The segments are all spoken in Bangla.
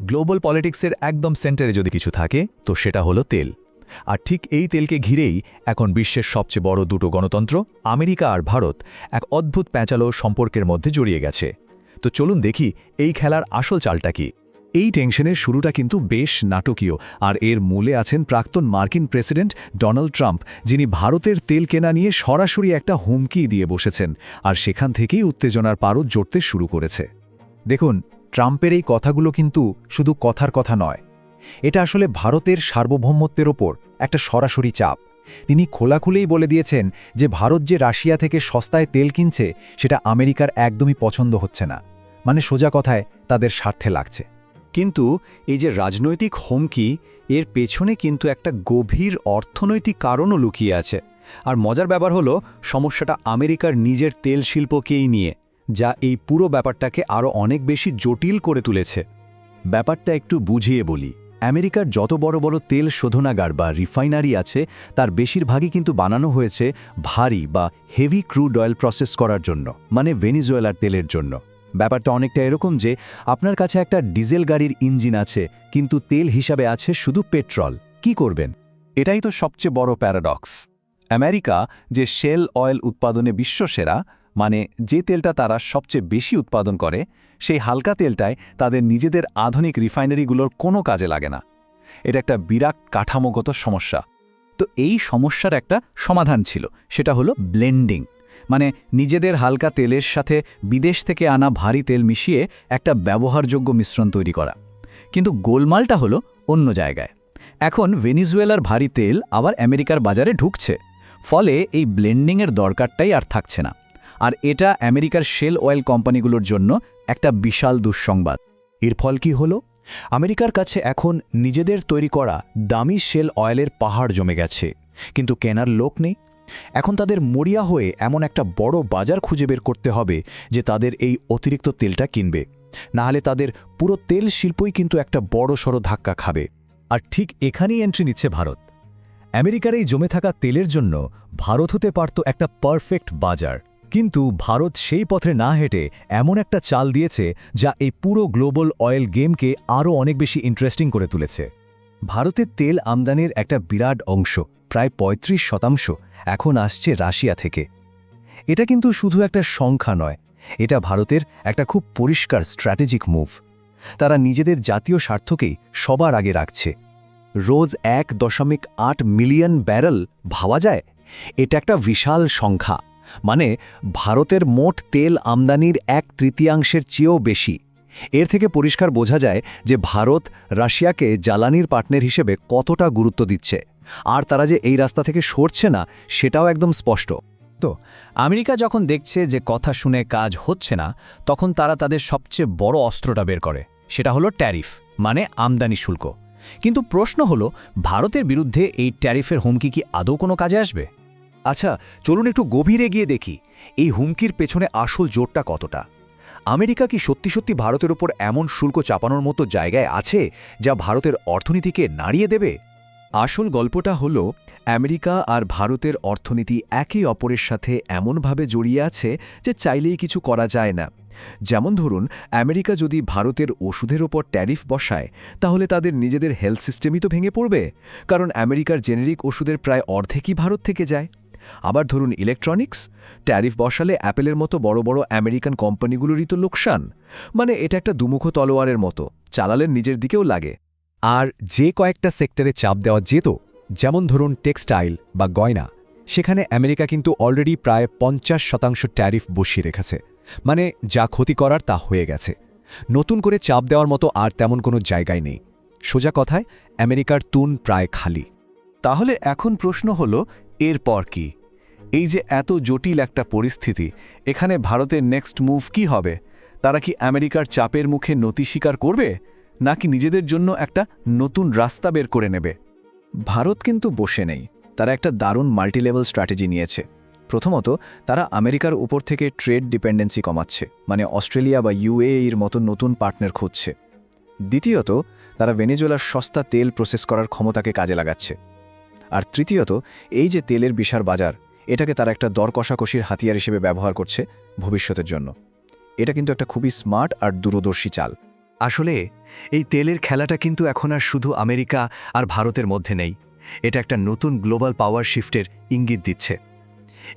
গ্লোবাল পলিটিক্সের একদম সেন্টারে যদি কিছু থাকে তো সেটা হলো তেল। আর ঠিক এই তেলকে ঘিরেই এখন বিশ্বের সবচেয়ে বড় দুটো গণতন্ত্র আমেরিকা আর ভারত এক অদ্ভুত প্যাঁচালো সম্পর্কের মধ্যে জড়িয়ে গেছে। তো চলুন দেখি এই খেলার আসল চালটা কি। এই টেনশনের শুরুটা কিন্তু বেশ নাটকীয়, আর এর মূলে আছেন প্রাক্তন মার্কিন প্রেসিডেন্ট ডোনাল্ড ট্রাম্প, যিনি ভারতের তেল কেনা নিয়ে সরাসরি একটা হুমকি দিয়ে বসেছেন, আর সেখান থেকেই উত্তেজনার পারদ জড়তে শুরু করেছে। দেখুন, ট্রাম্পের এই কথাগুলো কিন্তু শুধু কথার কথা নয়, এটা আসলে ভারতের সার্বভৌমত্বের ওপর একটা সরাসরি চাপ। তিনি খোলাখুলেই বলে দিয়েছেন যে ভারত যে রাশিয়া থেকে সস্তায় তেল কিনছে সেটা আমেরিকার একদমই পছন্দ হচ্ছে না, মানে সোজা কথায় তাদের স্বার্থে লাগছে। কিন্তু এই যে রাজনৈতিক হুমকি, এর পেছনে কিন্তু একটা গভীর অর্থনৈতিক কারণও লুকিয়ে আছে। আর মজার ব্যাপার হলো সমস্যাটা আমেরিকার নিজের তেল শিল্পকেই নিয়ে, যা এই পুরো ব্যাপারটাকে আরও অনেক বেশি জটিল করে তুলেছে। ব্যাপারটা একটু বুঝিয়ে বলি। আমেরিকার যত বড় বড় তেল শোধনাগার বা রিফাইনারি আছে তার বেশিরভাগই কিন্তু বানানো হয়েছে ভারী বা হেভি ক্রুড অয়েল প্রসেস করার জন্য, মানে ভেনিজুয়েলার তেলের জন্য। ব্যাপারটা অনেকটা এরকম যে আপনার কাছে একটা ডিজেল গাড়ির ইঞ্জিন আছে, কিন্তু তেল হিসাবে আছে শুধু পেট্রোল। কি করবেন? এটাই তো সবচেয়ে বড় প্যারাডক্স। আমেরিকা যে শেল অয়েল উৎপাদনে বিশ্বসেরা, মানে যে তেলটা তারা সবচেয়ে বেশি উৎপাদন করে, সেই হালকা তেলটায় তাদের নিজেদের আধুনিক রিফাইনারিগুলোর কোনো কাজে লাগে না। এটা একটা বিরাট কাঠামোগত সমস্যা। তো এই সমস্যার একটা সমাধান ছিল, সেটা হলো ব্লেন্ডিং, মানে নিজেদের হালকা তেলের সাথে বিদেশ থেকে আনা ভারী তেল মিশিয়ে একটা ব্যবহারযোগ্য মিশ্রণ তৈরি করা। কিন্তু গোলমালটা হলো অন্য জায়গায়। এখন ভেনিজুয়েলার ভারী তেল আবার আমেরিকার বাজারে ঢুকছে, ফলে এই ব্লেন্ডিংয়ের দরকারটাই আর থাকছে না। আর এটা আমেরিকার শেল অয়েল কোম্পানিগুলোর জন্য একটা বিশাল দুঃসংবাদ। এর ফল কি হলো? আমেরিকার কাছে এখন নিজেদের তৈরি করা দামি শেল অয়েলের পাহাড় জমে গেছে, কিন্তু কেনার লোক নেই। এখন তাদের মরিয়া হয়ে এমন একটা বড় বাজার খুঁজে বের করতে হবে যে তাদের এই অতিরিক্ত তেলটা কিনবে, না হলে তাদের পুরো তেল শিল্পই কিন্তু একটা বড়সড় ধাক্কা খাবে। আর ঠিক এখানেই এন্ট্রি নিচ্ছে ভারত। আমেরিকার এই জমে থাকা তেলের জন্য ভারত হতে পারত একটা পারফেক্ট বাজার, কিন্তু ভারত সেই পথে না হেঁটে এমন একটা চাল দিয়েছে যা এই পুরো গ্লোবাল অয়েল গেমকে আরও অনেক বেশি ইন্টারেস্টিং করে তুলেছে। ভারতের তেল আমদানির একটা বিরাট অংশ, প্রায় ৩৫%, এখন আসছে রাশিয়া থেকে। এটা কিন্তু শুধু একটা সংখ্যা নয়, এটা ভারতের একটা খুব পরিষ্কার স্ট্র্যাটেজিক মুভ। তারা নিজেদের জাতীয় স্বার্থকেই সবার আগে রাখছে। রোজ ১.৮ মিলিয়ন ব্যারেল ভাবা যায়, এটা একটা বিশাল সংখ্যা। মানে ভারতের মোট তেল আমদানির ১/৩ চেয়েও বেশি। এর থেকে পরিষ্কার বোঝা যায় যে ভারত রাশিয়াকে জ্বালানির পার্টনার হিসেবে কতটা গুরুত্ব দিচ্ছে, আর তারা যে এই রাস্তা থেকে সরছে না সেটাও একদম স্পষ্ট। তো আমেরিকা যখন দেখছে যে কথা শুনে কাজ হচ্ছে না, তখন তারা তাদের সবচেয়ে বড় অস্ত্রটা বের করে, সেটা হলো ট্যারিফ, মানে আমদানি শুল্ক। কিন্তু প্রশ্ন হলো, ভারতের বিরুদ্ধে এই ট্যারিফের হুমকি কি আদৌ কোনো কাজে আসবে? আচ্ছা, চলুন একটু গভীরে গিয়ে দেখি এই হুমকির পেছনে আসল জোরটা কতটা। আমেরিকা কি সত্যি সত্যি ভারতের ওপর এমন শুল্ক চাপানোর মতো জায়গায় আছে যা ভারতের অর্থনীতিকে নাড়িয়ে দেবে? আসল গল্পটা হলো, আমেরিকা আর ভারতের অর্থনীতি একে অপরের সাথে এমনভাবে জড়িয়ে আছে যে চাইলেই কিছু করা যায় না। যেমন ধরুন, আমেরিকা যদি ভারতের ওষুধের ওপর ট্যারিফ বসায়, তাহলে তাদের নিজেদের হেলথ সিস্টেমই তো ভেঙে পড়বে, কারণ আমেরিকার জেনেরিক ওষুধের প্রায় অর্ধেকই ভারত থেকে যায়। আবার ধরুন ইলেকট্রনিক্স, ট্যারিফ বসালে অ্যাপেলের মতো বড় বড় আমেরিকান কোম্পানিগুলোরই তো লোকসান। মানে এটা একটা দুমুখো তলোয়ারের মতো, চালালে নিজের দিকেও লাগে। আর যে কয়েকটা সেক্টরে চাপ দেওয়া যেত, যেমন ধরুন টেক্সটাইল বা গয়না, সেখানে আমেরিকা কিন্তু অলরেডি প্রায় ৫০% ট্যারিফ বসিয়ে রেখেছে। মানে যা ক্ষতি করার তা হয়ে গেছে। নতুন করে চাপ দেওয়ার মতো আর তেমন কোনো জায়গায় নেই। সোজা কথায় আমেরিকার তুন প্রায় খালি। তাহলে এখন প্রশ্ন হলো, এরপর কি? এই যে এত জটিল একটা পরিস্থিতি, এখানে ভারতের নেক্সট মুভ কি হবে? তারা কি আমেরিকার চাপের মুখে নতি স্বীকার করবে, নাকি নিজেদের জন্য একটা নতুন রাস্তা বের করে নেবে? ভারত কিন্তু বসে নেই, তারা একটা দারুণ মাল্টিলেভেল স্ট্র্যাটেজি নিয়েছে। প্রথমত, তারা আমেরিকার উপর থেকে ট্রেড ডিপেন্ডেন্সি কমাচ্ছে, মানে অস্ট্রেলিয়া বা ইউএইর মতো নতুন পার্টনার খুঁজছে। দ্বিতীয়ত, তারা ভেনেজুয়েলার সস্তা তেল প্রসেস করার ক্ষমতাকে কাজে লাগাচ্ছে। আর তৃতীয়ত, এই যে তেলের বিশাল বাজার, এটাকে তারা একটা দর কষাকষির হাতিয়ার হিসেবে ব্যবহার করছে ভবিষ্যতের জন্য। এটা কিন্তু একটা খুবই স্মার্ট আর দূরদর্শী চাল। আসলে এই তেলের খেলাটা কিন্তু এখন আর শুধু আমেরিকা আর ভারতের মধ্যে নেই, এটা একটা নতুন গ্লোবাল পাওয়ার শিফটের ইঙ্গিত দিচ্ছে।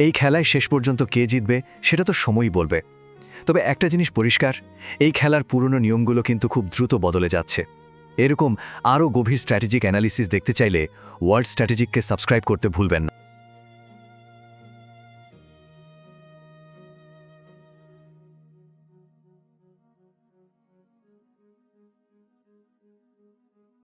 এই খেলায় শেষ পর্যন্ত কে জিতবে সেটা তো সময়ই বলবে। তবে একটা জিনিস পরিষ্কার, এই খেলার পুরনো নিয়মগুলো কিন্তু খুব দ্রুত বদলে যাচ্ছে। এরকম আরও গভীর স্ট্র্যাটেজিক অ্যানালিসিস দেখতে চাইলে ওয়ার্ল্ড স্ট্র্যাটেজিককে সাবস্ক্রাইব করতে ভুলবেন না।